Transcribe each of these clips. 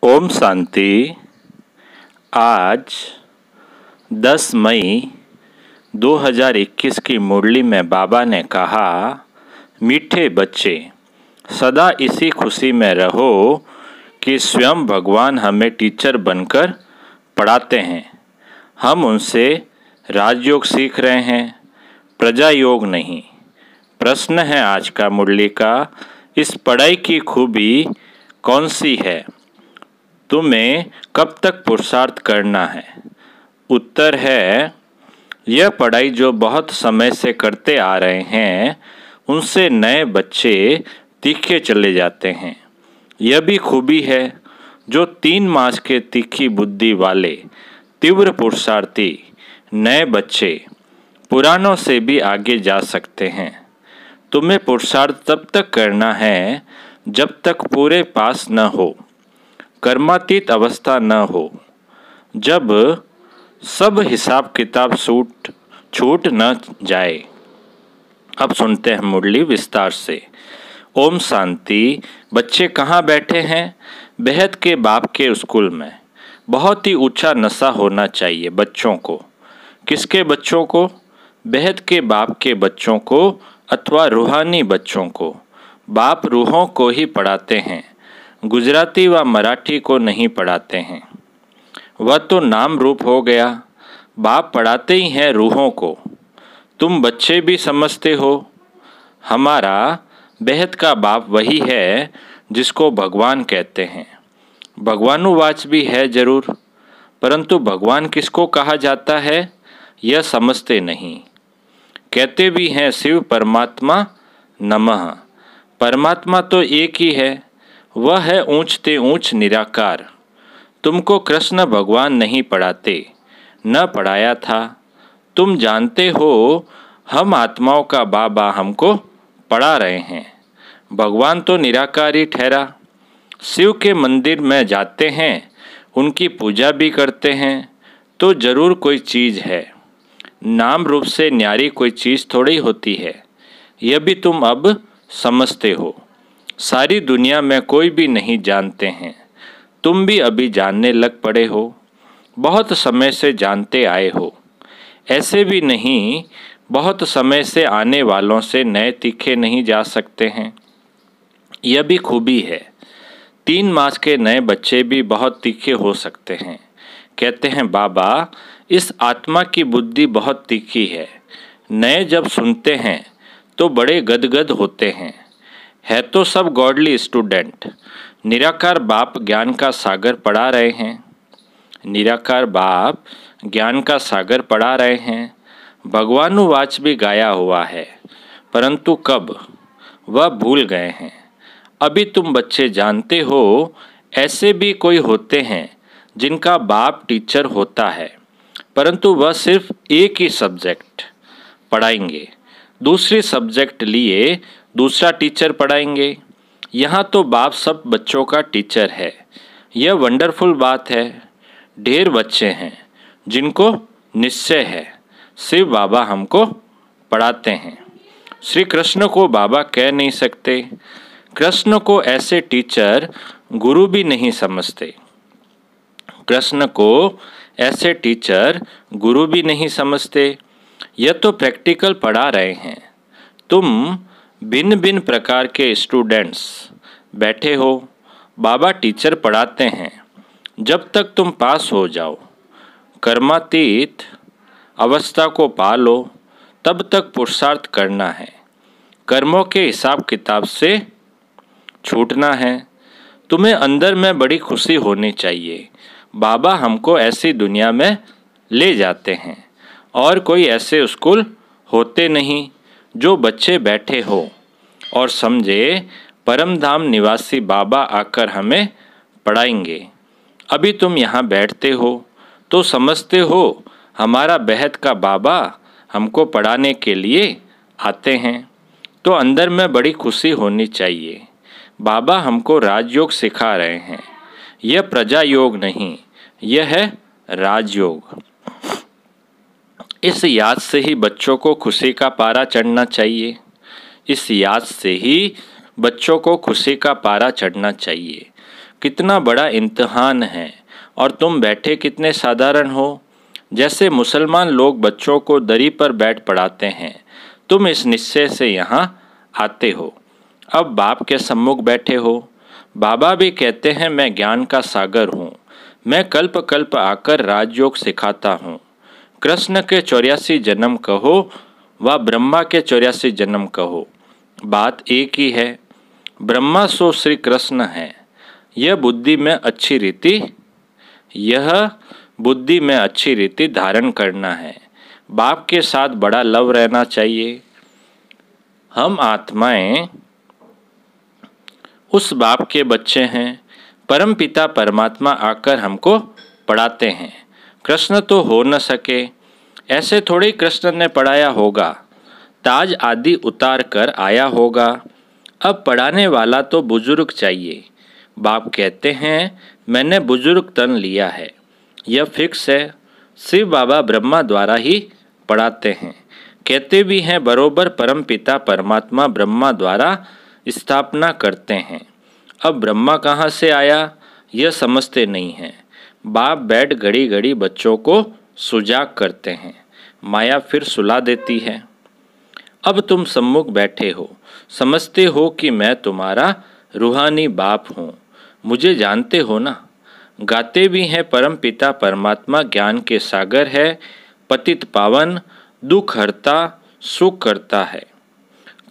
ओम शांति। आज 10 मई 2021 की मुरली में बाबा ने कहा, मीठे बच्चे सदा इसी खुशी में रहो कि स्वयं भगवान हमें टीचर बनकर पढ़ाते हैं। हम उनसे राजयोग सीख रहे हैं, प्रजा योग नहीं। प्रश्न है आज का मुरली का, इस पढ़ाई की खूबी कौन सी है? तुम्हें कब तक पुरुषार्थ करना है? उत्तर है, यह पढ़ाई जो बहुत समय से करते आ रहे हैं उनसे नए बच्चे तीखे चले जाते हैं। यह भी खूबी है, जो 3 मास के तीखी बुद्धि वाले तीव्र पुरुषार्थी नए बच्चे पुरानों से भी आगे जा सकते हैं। तुम्हें पुरुषार्थ तब तक करना है जब तक पूरे पास न हो, कर्मातीत अवस्था न हो, जब सब हिसाब किताब छूट न जाए। अब सुनते हैं मुरली विस्तार से। ओम शांति। बच्चे कहाँ बैठे हैं? बेहद के बाप के स्कूल में। बहुत ही ऊंचा नशा होना चाहिए बच्चों को। किसके बच्चों को? बेहद के बाप के बच्चों को अथवा रूहानी बच्चों को। बाप रूहों को ही पढ़ाते हैं, गुजराती व मराठी को नहीं पढ़ाते हैं। वह तो नाम रूप हो गया, बाप पढ़ाते ही हैं रूहों को। तुम बच्चे भी समझते हो, हमारा बेहद का बाप वही है जिसको भगवान कहते हैं। भगवानुवाच भी है जरूर, परंतु भगवान किसको कहा जाता है यह समझते नहीं। कहते भी हैं शिव परमात्मा नमः। परमात्मा तो एक ही है, वह है ऊंचते ऊंच निराकार। तुमको कृष्ण भगवान नहीं पढ़ाते, न पढ़ाया था। तुम जानते हो हम आत्माओं का बाबा हमको पढ़ा रहे हैं। भगवान तो निराकार ही ठहरा। शिव के मंदिर में जाते हैं, उनकी पूजा भी करते हैं, तो जरूर कोई चीज़ है। नाम रूप से न्यारी कोई चीज़ थोड़ी होती है, यह भी तुम अब समझते हो। सारी दुनिया में कोई भी नहीं जानते हैं, तुम भी अभी जानने लग पड़े हो। बहुत समय से जानते आए हो, ऐसे भी नहीं बहुत समय से आने वालों से नए तीखे नहीं जा सकते हैं। यह भी खूबी है, 3 मास के नए बच्चे भी बहुत तीखे हो सकते हैं। कहते हैं बाबा इस आत्मा की बुद्धि बहुत तीखी है। नए जब सुनते हैं तो बड़े गदगद होते हैं। है तो सब गॉडली स्टूडेंट। निराकार बाप ज्ञान का सागर पढ़ा रहे हैं। निराकार बाप ज्ञान का सागर पढ़ा रहे हैं। भगवानुवाच भी गाया हुआ है, परंतु कब वह भूल गए हैं। अभी तुम बच्चे जानते हो, ऐसे भी कोई होते हैं जिनका बाप टीचर होता है, परंतु वह सिर्फ एक ही सब्जेक्ट पढ़ाएंगे, दूसरी सब्जेक्ट लिए दूसरा टीचर पढ़ाएंगे। यहाँ तो बाप सब बच्चों का टीचर है। यह वंडरफुल बात है। ढेर बच्चे हैं जिनको निश्चय है शिव बाबा हमको पढ़ाते हैं। श्री कृष्ण को बाबा कह नहीं सकते। कृष्ण को ऐसे टीचर गुरु भी नहीं समझते। कृष्ण को ऐसे टीचर गुरु भी नहीं समझते। यह तो प्रैक्टिकल पढ़ा रहे हैं। तुम भिन्न भिन्न प्रकार के स्टूडेंट्स बैठे हो, बाबा टीचर पढ़ाते हैं। जब तक तुम पास हो जाओ, कर्मातीत अवस्था को पा लो, तब तक पुरुषार्थ करना है। कर्मों के हिसाब किताब से छूटना है। तुम्हें अंदर में बड़ी खुशी होनी चाहिए। बाबा हमको ऐसी दुनिया में ले जाते हैं और कोई ऐसे स्कूल होते नहीं जो बच्चे बैठे हो और समझे परम धाम निवासी बाबा आकर हमें पढ़ाएंगे। अभी तुम यहाँ बैठते हो तो समझते हो हमारा बेहद का बाबा हमको पढ़ाने के लिए आते हैं, तो अंदर में बड़ी खुशी होनी चाहिए। बाबा हमको राजयोग सिखा रहे हैं। यह प्रजा योग नहीं, यह है राजयोग। इस याद से ही बच्चों को खुशी का पारा चढ़ना चाहिए। इस याद से ही बच्चों को खुशी का पारा चढ़ना चाहिए। कितना बड़ा इम्तिहान है और तुम बैठे कितने साधारण हो। जैसे मुसलमान लोग बच्चों को दरी पर बैठ पढ़ाते हैं, तुम इस निश्चय से यहाँ आते हो। अब बाप के सम्मुख बैठे हो। बाबा भी कहते हैं मैं ज्ञान का सागर हूँ, मैं कल्प कल्प आकर राजयोग सिखाता हूँ। कृष्ण के 84 जन्म कहो व ब्रह्मा के 84 जन्म कहो, बात एक ही है। ब्रह्मा सो श्री कृष्ण है। यह बुद्धि में अच्छी रीति धारण करना है। बाप के साथ बड़ा लव रहना चाहिए। हम आत्माएं उस बाप के बच्चे हैं। परम पिता परमात्मा आकर हमको पढ़ाते हैं। कृष्ण तो हो न सके, ऐसे थोड़ी कृष्ण ने पढ़ाया होगा। ताज आदि उतार कर आया होगा। अब पढ़ाने वाला तो बुजुर्ग चाहिए। बाप कहते हैं मैंने बुजुर्ग तन लिया है, यह फिक्स है। शिव बाबा ब्रह्मा द्वारा ही पढ़ाते हैं। कहते भी हैं बरोबर परम पिता परमात्मा ब्रह्मा द्वारा स्थापना करते हैं। अब ब्रह्मा कहाँ से आया यह समझते नहीं हैं। बाप बैठ घड़ी घड़ी बच्चों को सुजाग करते हैं। माया फिर सुला देती है। अब तुम सम्मुख बैठे हो, समझते हो कि मैं तुम्हारा रूहानी बाप हूँ। मुझे जानते हो ना। गाते भी हैं परम पिता परमात्मा ज्ञान के सागर है, पतित पावन, दुख हरता, सुख करता है।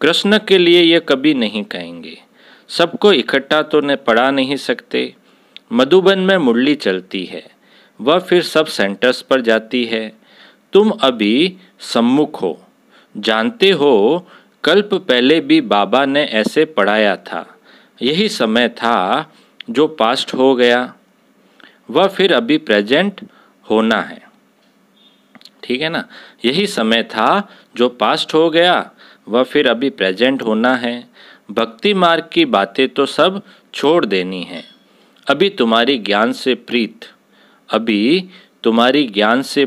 कृष्ण के लिए ये कभी नहीं कहेंगे। सबको इकट्ठा तो न पढ़ा नहीं सकते। मधुबन में मुरली चलती है, वह फिर सब सेंटर्स पर जाती है। तुम अभी सम्मुख हो, जानते हो कल्प पहले भी बाबा ने ऐसे पढ़ाया था। यही समय था जो पास्ट हो गया, वह फिर अभी प्रेजेंट होना है। ठीक है ना। यही समय था जो पास्ट हो गया, वह फिर अभी प्रेजेंट होना है। भक्ति मार्ग की बातें तो सब छोड़ देनी है। अभी तुम्हारी ज्ञान से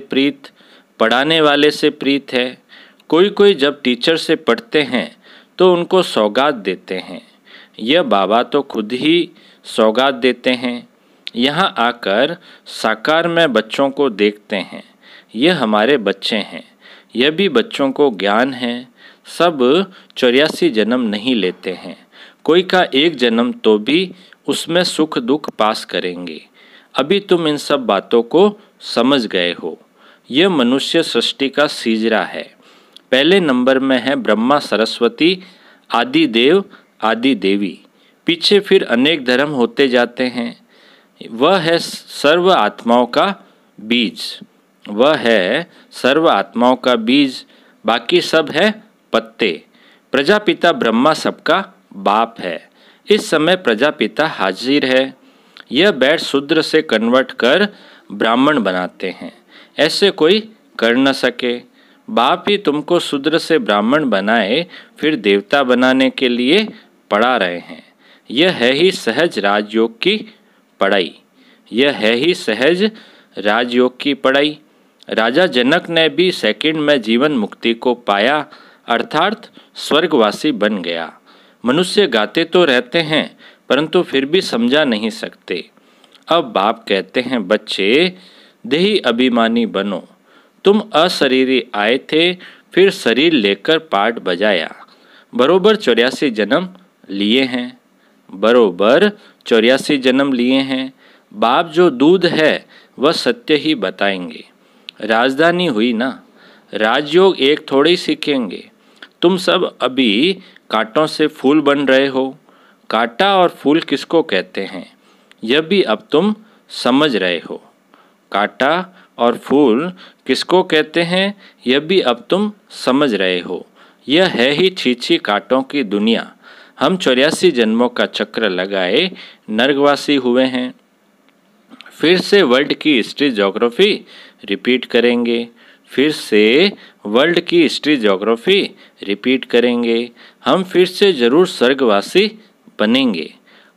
प्रीत पढ़ाने वाले से प्रीत है। कोई जब टीचर से पढ़ते हैं तो उनको सौगात देते हैं। यह बाबा तो खुद ही सौगात देते हैं। यहाँ आकर साकार में बच्चों को देखते हैं। यह हमारे बच्चे हैं। यह भी बच्चों को ज्ञान है। सब 84 जन्म नहीं लेते हैं। कोई का एक जन्म तो भी उसमें सुख दुख पास करेंगे। अभी तुम इन सब बातों को समझ गए हो। यह मनुष्य सृष्टि का सीजरा है। पहले नंबर में है ब्रह्मा सरस्वती आदि देव आदि देवी। पीछे फिर अनेक धर्म होते जाते हैं। वह है सर्व आत्माओं का बीज, बाकी सब है पत्ते। प्रजापिता ब्रह्मा सबका बाप है। इस समय प्रजापिता हाजिर है। यह बैठ शूद्र से कन्वर्ट कर ब्राह्मण बनाते हैं। ऐसे कोई कर न सके। बाप ही तुमको शूद्र से ब्राह्मण बनाए फिर देवता बनाने के लिए पढ़ा रहे हैं। यह है ही सहज राजयोग की पढ़ाई। राजा जनक ने भी सेकंड में जीवन मुक्ति को पाया, अर्थात स्वर्गवासी बन गया। मनुष्य गाते तो रहते हैं परंतु फिर भी समझा नहीं सकते। अब बाप कहते हैं बच्चे देही अभिमानी बनो। तुम अशरीरी आए थे, फिर शरीर लेकर पाठ बजाया। बरोबर 84 जन्म लिए हैं। बाप जो दूध है वह सत्य ही बताएंगे। राजधानी हुई ना। राजयोग एक थोड़ी सीखेंगे। तुम सब अभी कांटों से फूल बन रहे हो। कांटा और फूल किसको कहते हैं यह भी अब तुम समझ रहे हो। कांटा और फूल किसको कहते हैं यह भी अब तुम समझ रहे हो। यह है ही छीछी कांटों की दुनिया। हम 84 जन्मों का चक्र लगाए नर्कवासी हुए हैं। फिर से वर्ल्ड की हिस्ट्री ज्योग्राफी रिपीट करेंगे। हम फिर से जरूर स्वर्गवासी बनेंगे।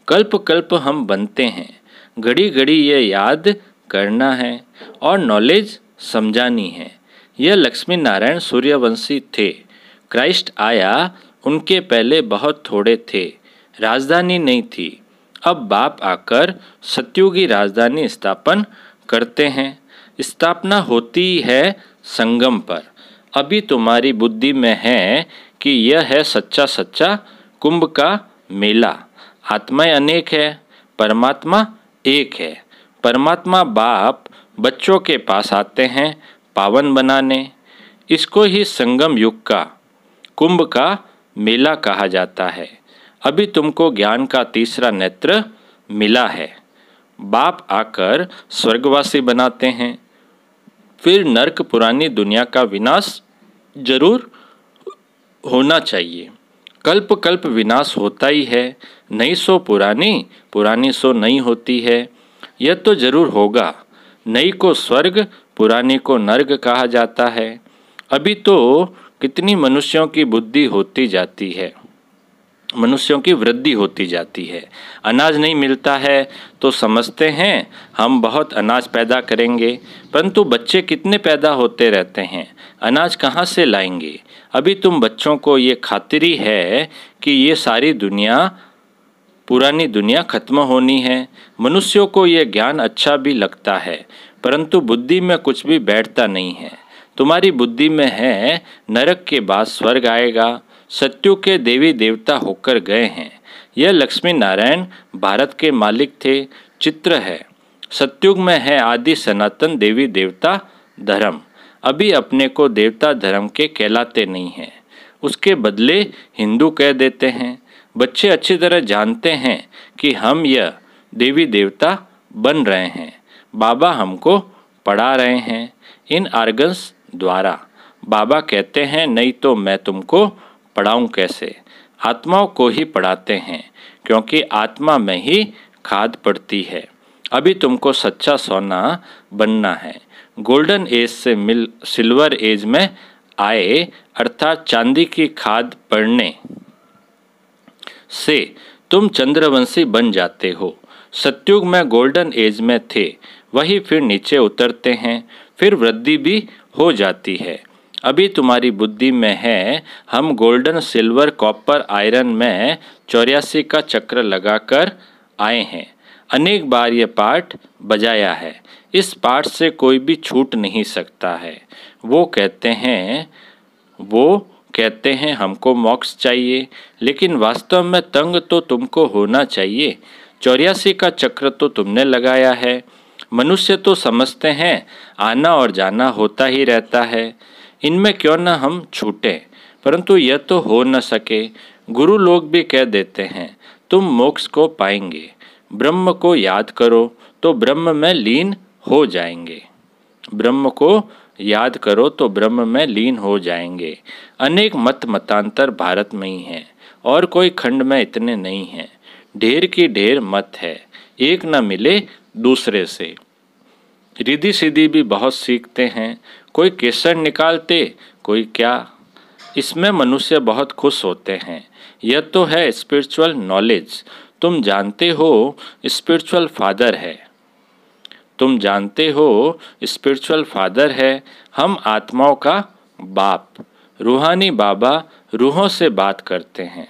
कल्प कल्प हम बनते हैं। घड़ी घड़ी ये याद करना है और नॉलेज समझानी है। यह लक्ष्मी नारायण सूर्यवंशी थे। क्राइस्ट आया, उनके पहले बहुत थोड़े थे। राजधानी नहीं थी। अब बाप आकर सत्युगी राजधानी स्थापन करते हैं। स्थापना होती है संगम पर। अभी तुम्हारी बुद्धि में है कि यह है सच्चा सच्चा कुंभ का मेला। आत्माएं अनेक है, परमात्मा एक है। परमात्मा बाप बच्चों के पास आते हैं पावन बनाने। इसको ही संगम युग का कुंभ का मेला कहा जाता है। अभी तुमको ज्ञान का तीसरा नेत्र मिला है। बाप आकर स्वर्गवासी बनाते हैं। फिर नरक पुरानी दुनिया का विनाश जरूर होना चाहिए। कल्प कल्प विनाश होता ही है। नई सो पुरानी, पुरानी सो नई होती है। यह तो जरूर होगा। नई को स्वर्ग, पुरानी को नर्क कहा जाता है। अभी तो कितनी मनुष्यों की बुद्धि होती जाती है, मनुष्यों की वृद्धि होती जाती है। अनाज नहीं मिलता है तो समझते हैं हम बहुत अनाज पैदा करेंगे, परंतु बच्चे कितने पैदा होते रहते हैं, अनाज कहाँ से लाएंगे। अभी तुम बच्चों को ये खातिरी है कि ये सारी दुनिया, पुरानी दुनिया खत्म होनी है। मनुष्यों को यह ज्ञान अच्छा भी लगता है, परंतु बुद्धि में कुछ भी बैठता नहीं है। तुम्हारी बुद्धि में है नरक के बाद स्वर्ग आएगा। सत्युग के देवी देवता होकर गए हैं। यह लक्ष्मी नारायण भारत के मालिक थे। चित्र है, सत्युग में है आदि सनातन देवी देवता धर्म। अभी अपने को देवता धर्म के कहलाते नहीं हैं, उसके बदले हिंदू कह देते हैं। बच्चे अच्छी तरह जानते हैं कि हम यह देवी देवता बन रहे हैं। बाबा हमको पढ़ा रहे हैं इन आर्गन्स द्वारा। बाबा कहते हैं नहीं तो मैं तुमको पढ़ाऊं कैसे। आत्माओं को ही पढ़ाते हैं, क्योंकि आत्मा में ही खाद पड़ती है। अभी तुमको सच्चा सोना बनना है। गोल्डन एज से सिल्वर एज में आए, अर्थात चांदी की खाद पड़ने से तुम चंद्रवंशी बन जाते हो। सत्युग में गोल्डन एज में थे, वही फिर नीचे उतरते हैं, फिर वृद्धि भी हो जाती है। अभी तुम्हारी बुद्धि में है हम गोल्डन सिल्वर कॉपर आयरन में 84 का चक्र लगाकर आए हैं। अनेक बार ये पाठ बजाया है। इस पाठ से कोई भी छूट नहीं सकता है। वो कहते हैं हमको मोक्ष चाहिए, लेकिन वास्तव में तंग तो तुमको होना चाहिए। 84 का चक्र तो तुमने लगाया है। मनुष्य तो समझते हैं आना और जाना होता ही रहता है, इनमें क्यों न हम छूटें, परंतु यह तो हो न सके। गुरु लोग भी कह देते हैं तुम मोक्ष को पाएंगे। ब्रह्म को याद करो तो ब्रह्म में लीन हो जाएंगे। ब्रह्म को याद करो तो ब्रह्म में लीन हो जाएंगे। अनेक मत मतांतर भारत में ही हैं और कोई खंड में इतने नहीं हैं। ढेर की ढेर मत है, एक न मिले दूसरे से। रिद्धि सिद्धि भी बहुत सीखते हैं, कोई केसर निकालते, कोई क्या। इसमें मनुष्य बहुत खुश होते हैं। यह तो है स्पिरिचुअल नॉलेज। तुम जानते हो स्पिरिचुअल फादर है, तुम जानते हो स्पिरिचुअल फादर है। हम आत्माओं का बाप, रूहानी बाबा रूहों से बात करते हैं।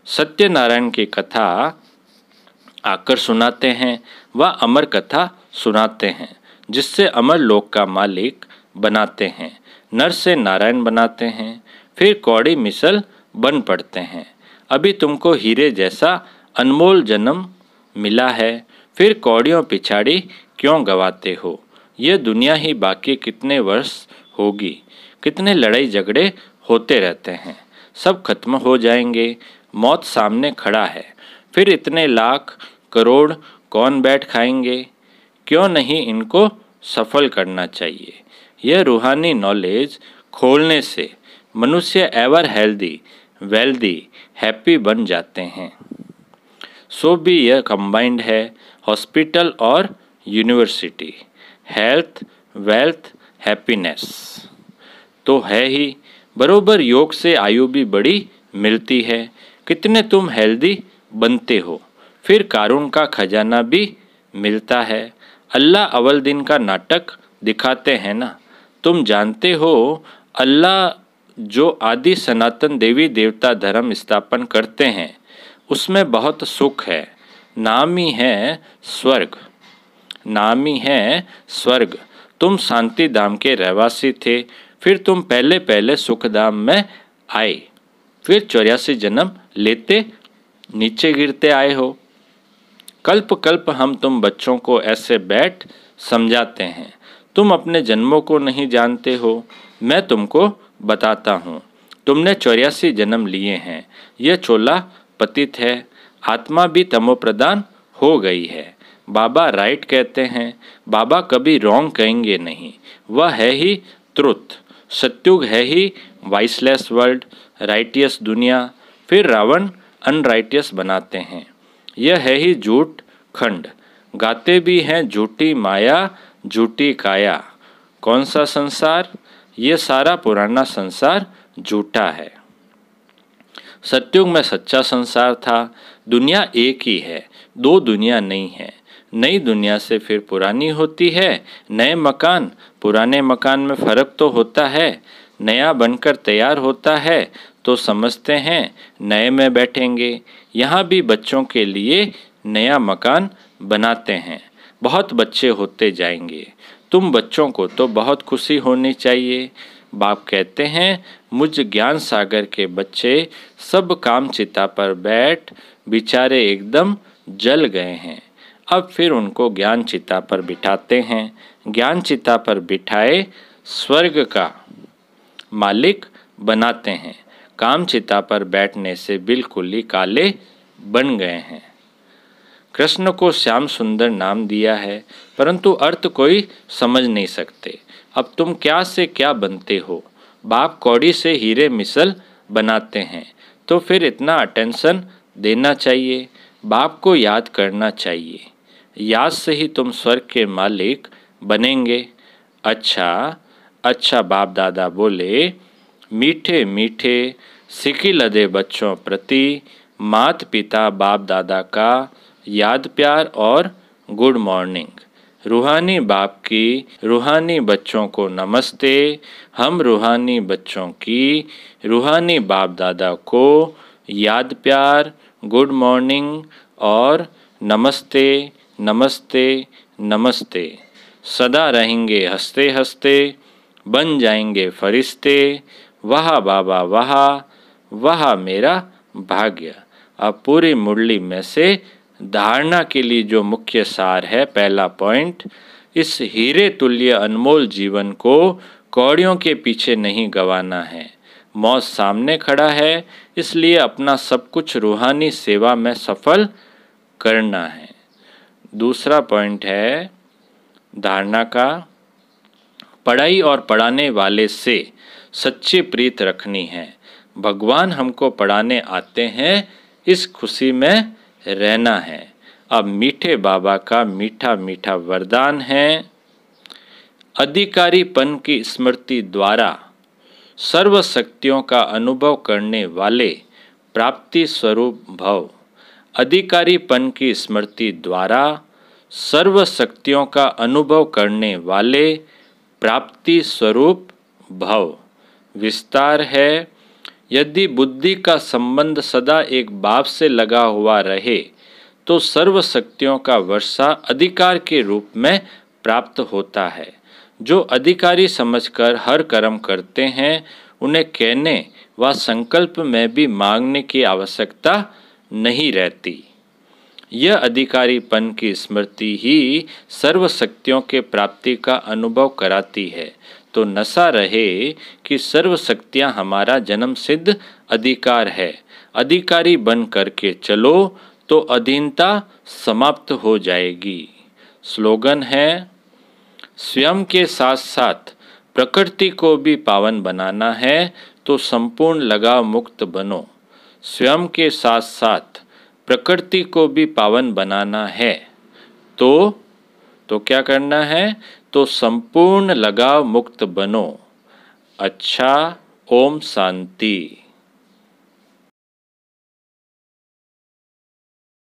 सत्यनारायण की कथा आकर सुनाते हैं, वह अमर कथा सुनाते हैं, जिससे अमर लोक का मालिक बनाते हैं। नर से नारायण बनाते हैं, फिर कौड़ी मिसल बन पड़ते हैं। अभी तुमको हीरे जैसा अनमोल जन्म मिला है, फिर कौड़ियों पिछाड़ी क्यों गवाते हो। यह दुनिया ही बाकी कितने वर्ष होगी, कितने लड़ाई झगड़े होते रहते हैं, सब खत्म हो जाएंगे। मौत सामने खड़ा है, फिर इतने लाख करोड़ कौन बैठ खाएंगे। क्यों नहीं इनको सफल करना चाहिए। यह रूहानी नॉलेज खोलने से मनुष्य एवर हेल्दी, वेल्दी, हैप्पी बन जाते हैं। सो भी यह कंबाइंड है, हॉस्पिटल और यूनिवर्सिटी। हेल्थ, वेल्थ, हैप्पीनेस तो है ही। बरोबर योग से आयु भी बड़ी मिलती है। कितने तुम हेल्दी बनते हो, फिर कारून का खजाना भी मिलता है। अल्लाह अव्वल दिन का नाटक दिखाते हैं ना। तुम जानते हो अल्लाह जो आदि सनातन देवी देवता धर्म स्थापन करते हैं, उसमें बहुत सुख है। नाम ही है स्वर्ग, नाम ही है स्वर्ग। तुम शांति धाम के रहवासी थे, फिर तुम पहले पहले सुख धाम में आए, फिर 84 जन्म लेते नीचे गिरते आए हो। कल्प कल्प हम तुम बच्चों को ऐसे बैठ समझाते हैं, तुम अपने जन्मों को नहीं जानते हो। मैं तुमको बताता हूँ, तुमने 84 जन्म लिए हैं। यह चोला पतित है, आत्मा भी तमोप्रधान हो गई है। बाबा राइट कहते हैं, बाबा कभी रॉन्ग कहेंगे नहीं, वह है ही ट्रुथ। सत्युग है ही वाइसलेस वर्ल्ड, राइटियस दुनिया, फिर रावण अनराइटियस बनाते हैं। यह है ही झूठ खंड, गाते भी हैं झूठी माया झूठी काया। कौन सा संसार? ये सारा पुराना संसार झूठा है। सत्युग में सच्चा संसार था। दुनिया एक ही है, दो दुनिया नहीं है। नई दुनिया से फिर पुरानी होती है। नए मकान पुराने मकान में फ़र्क तो होता है। नया बनकर तैयार होता है तो समझते हैं नए में बैठेंगे। यहाँ भी बच्चों के लिए नया मकान बनाते हैं। बहुत बच्चे होते जाएंगे। तुम बच्चों को तो बहुत खुशी होनी चाहिए। बाप कहते हैं, मुझ ज्ञान सागर के बच्चे सब काम चिता पर बैठ बेचारे एकदम जल गए हैं। अब फिर उनको ज्ञान चिता पर बिठाते हैं। ज्ञान चिता पर बिठाए स्वर्ग का मालिक बनाते हैं। काम चिता पर बैठने से बिल्कुल ही काले बन गए हैं। कृष्ण को श्याम सुंदर नाम दिया है, परंतु अर्थ कोई समझ नहीं सकते। अब तुम क्या से क्या बनते हो? बाप कौड़ी से हीरे मिसल बनाते हैं, तो फिर इतना अटेंशन देना चाहिए। बाप को याद करना चाहिए। याद से ही तुम स्वर्ग के मालिक बनेंगे। अच्छा बाप दादा बोले, मीठे मीठे सिकी लदे बच्चों प्रति मात पिता बाप दादा का याद प्यार और गुड मॉर्निंग। रूहानी बाप की रूहानी बच्चों को नमस्ते। हम रूहानी बच्चों की रूहानी बाप दादा को याद प्यार, गुड मॉर्निंग और नमस्ते नमस्ते नमस्ते। सदा रहेंगे हंसते हंसते, बन जाएंगे फरिश्ते। वाह बाबा वाह, वाह मेरा भाग्य। अब पूरी मुरली में से धारणा के लिए जो मुख्य सार है, पहला पॉइंट, इस हीरे तुल्य अनमोल जीवन को कौड़ियों के पीछे नहीं गंवाना है। मौत सामने खड़ा है, इसलिए अपना सब कुछ रूहानी सेवा में सफल करना है। दूसरा पॉइंट है धारणा का, पढ़ाई और पढ़ाने वाले से सच्ची प्रीत रखनी है। भगवान हमको पढ़ाने आते हैं, इस खुशी में रहना है। अब मीठे बाबा का मीठा मीठा वरदान है, अधिकारीपन की स्मृति द्वारा सर्व शक्तियों का अनुभव करने वाले प्राप्ति स्वरूप भव। अधिकारीपन की स्मृति द्वारा सर्व शक्तियों का अनुभव करने वाले प्राप्ति स्वरूप भव। विस्तार है, यदि बुद्धि का संबंध सदा एक बाप से लगा हुआ रहे तो सर्व शक्तियों का वर्षा अधिकार के रूप में प्राप्त होता है। जो अधिकारी समझकर हर कर्म करते हैं, उन्हें कहने व संकल्प में भी मांगने की आवश्यकता नहीं रहती। यह अधिकारीपन की स्मृति ही सर्व शक्तियों के प्राप्ति का अनुभव कराती है। तो नशा रहे कि सर्व शक्तियाँ हमारा जन्म सिद्ध अधिकार है। अधिकारी बन करके चलो तो अधीनता समाप्त हो जाएगी। स्लोगन है, स्वयं के साथ साथ प्रकृति को भी पावन बनाना है तो संपूर्ण लगाव मुक्त बनो। स्वयं के साथ साथ प्रकृति को भी पावन बनाना है तो क्या करना है? तो संपूर्ण लगाव मुक्त बनो। अच्छा, ओम शांति।